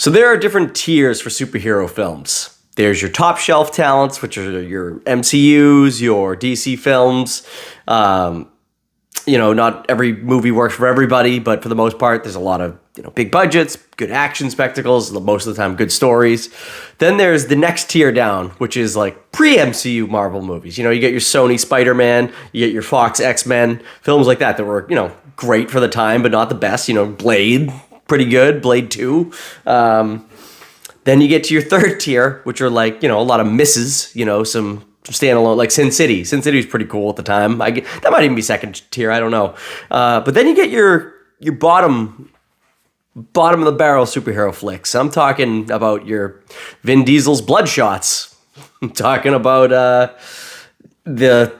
So there are different tiers for superhero films. There's your top shelf talents, which are your MCUs, your DC films. Not every movie works for everybody, but for the most part, there's a lot of big budgets, good action spectacles, most of the time good stories. Then there's the next tier down, which is like pre-MCU Marvel movies. You get your Sony Spider-Man, you get your Fox X-Men, films like that were, great for the time, but not the best. Blade, pretty good, Blade 2. Then you get to your third tier, which are like, a lot of misses, some standalone, like Sin City. Sin City was pretty cool at the time. That might even be second tier, I don't know. But then you get your bottom of the barrel superhero flicks. I'm talking about your Vin Diesel's Bloodshots. I'm talking about the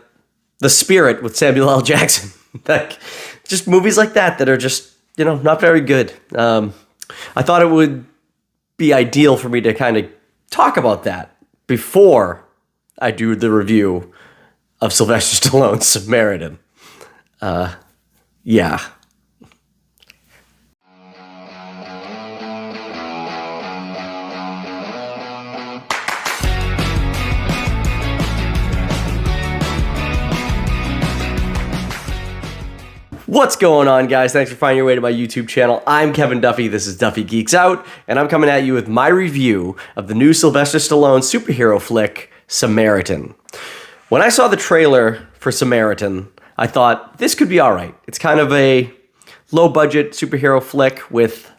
Spirit with Samuel L. Jackson. Like, just movies like that are just, not very good. I thought it would be ideal for me to kind of talk about that before I do the review of Sylvester Stallone's Samaritan. Yeah. What's going on, guys? Thanks for finding your way to my YouTube channel. I'm Kevin Duffey. This is Duffey Geeks Out, and I'm coming at you with my review of the new Sylvester Stallone superhero flick, Samaritan. When I saw the trailer for Samaritan, I thought this could be all right. It's kind of a low-budget superhero flick with,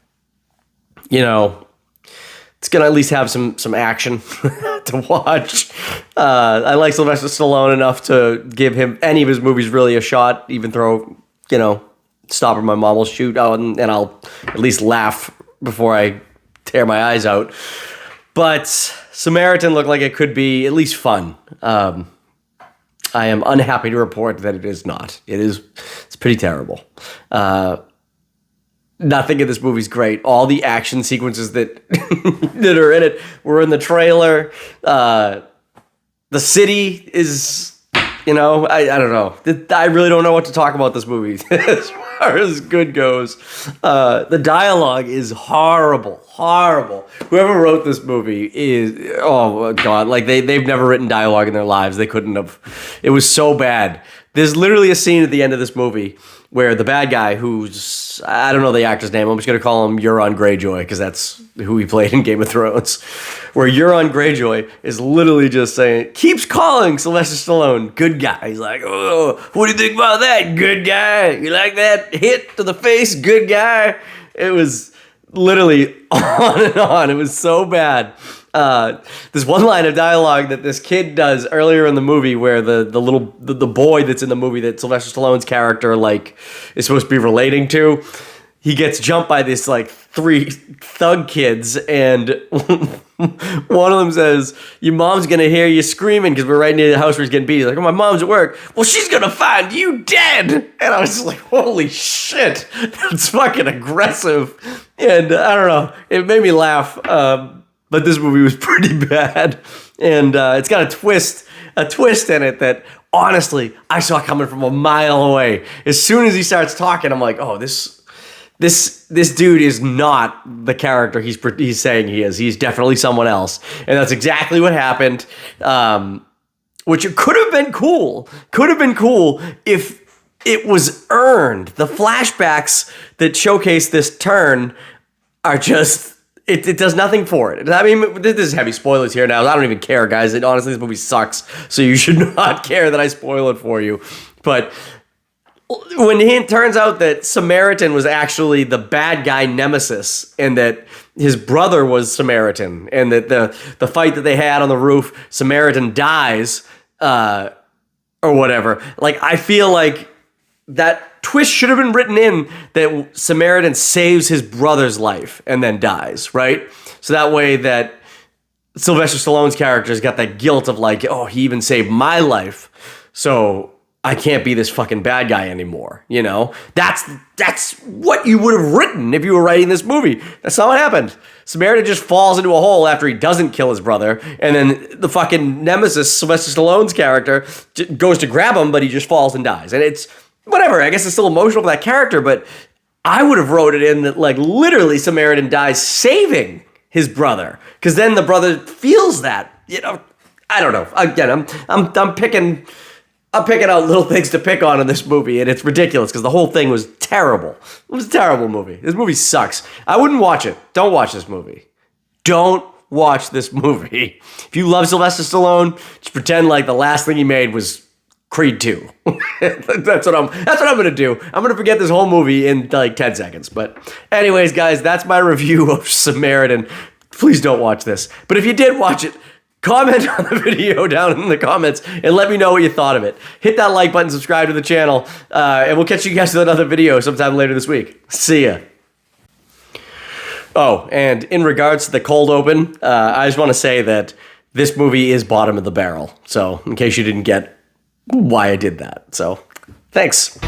it's going to at least have some action to watch. I like Sylvester Stallone enough to give him any of his movies really a shot, even throw, Stop or My Mom Will Shoot out, and I'll at least laugh before I tear my eyes out. But Samaritan looked like it could be at least fun. I am unhappy to report that it is not. It's pretty terrible. Nothing in this movie's great. All the action sequences that that are in it were in the trailer. The city is, I don't know. I really don't know what to talk about this movie as far as good goes. The dialogue is horrible. Whoever wrote this movie is, oh God, like they've never written dialogue in their lives. They couldn't have. It was so bad. There's literally a scene at the end of this movie where the bad guy, who's, I don't know the actor's name, I'm just going to call him Euron Greyjoy because that's who he played in Game of Thrones, where Euron Greyjoy is literally just saying, keeps calling Sylvester Stallone good guy. He's like, oh, what do you think about that, good guy? You like that hit to the face, good guy? It was literally on and on. It was so bad. There's one line of dialogue that this kid does earlier in the movie where the boy that's in the movie that Sylvester Stallone's character is supposed to be relating to, he gets jumped by this three thug kids, and one of them says, your mom's gonna hear you screaming because we're right near the house where he's getting beat. He's like, oh, my mom's at work. Well, she's gonna find you dead. And I was just like, holy shit, that's fucking aggressive. And I don't know, it made me laugh. But this movie was pretty bad, and it's got a twist in it that honestly I saw coming from a mile away. As soon as he starts talking, I'm like, oh, this dude is not the character he's saying he is. He's definitely someone else, and that's exactly what happened. Which it could have been cool. Could have been cool if it was earned. The flashbacks that showcase this turn are just. It does nothing for it. I mean, this is heavy spoilers here now. I don't even care, guys. Honestly, this movie sucks, so you should not care that I spoil it for you. But when it turns out that Samaritan was actually the bad guy nemesis, and that his brother was Samaritan, and that the fight that they had on the roof, Samaritan dies, or whatever. I feel like that twist should have been written in that Samaritan saves his brother's life and then dies, right? So that way that Sylvester Stallone's character's got that guilt of oh, he even saved my life, so I can't be this fucking bad guy anymore, That's what you would have written if you were writing this movie. That's not what happened. Samaritan just falls into a hole after he doesn't kill his brother, and then the fucking nemesis, Sylvester Stallone's character, goes to grab him, but he just falls and dies. And it's whatever, I guess it's still emotional for that character, but I would have wrote it in that, literally Samaritan dies saving his brother, because then the brother feels that, you know. I don't know. Again, I'm picking out little things to pick on in this movie, and it's ridiculous because the whole thing was terrible. It was a terrible movie. This movie sucks. I wouldn't watch it. Don't watch this movie. Don't watch this movie. If you love Sylvester Stallone, just pretend like the last thing he made was Creed 2. That's what I'm gonna do. I'm gonna forget this whole movie in like 10 seconds. But anyways, guys, that's my review of Samaritan. Please don't watch this. But if you did watch it, comment on the video down in the comments and let me know what you thought of it. Hit that like button, subscribe to the channel, and we'll catch you guys with another video sometime later this week. See ya. Oh, and in regards to the cold open, I just want to say that this movie is bottom of the barrel. So, in case you didn't get why I did that. So, thanks.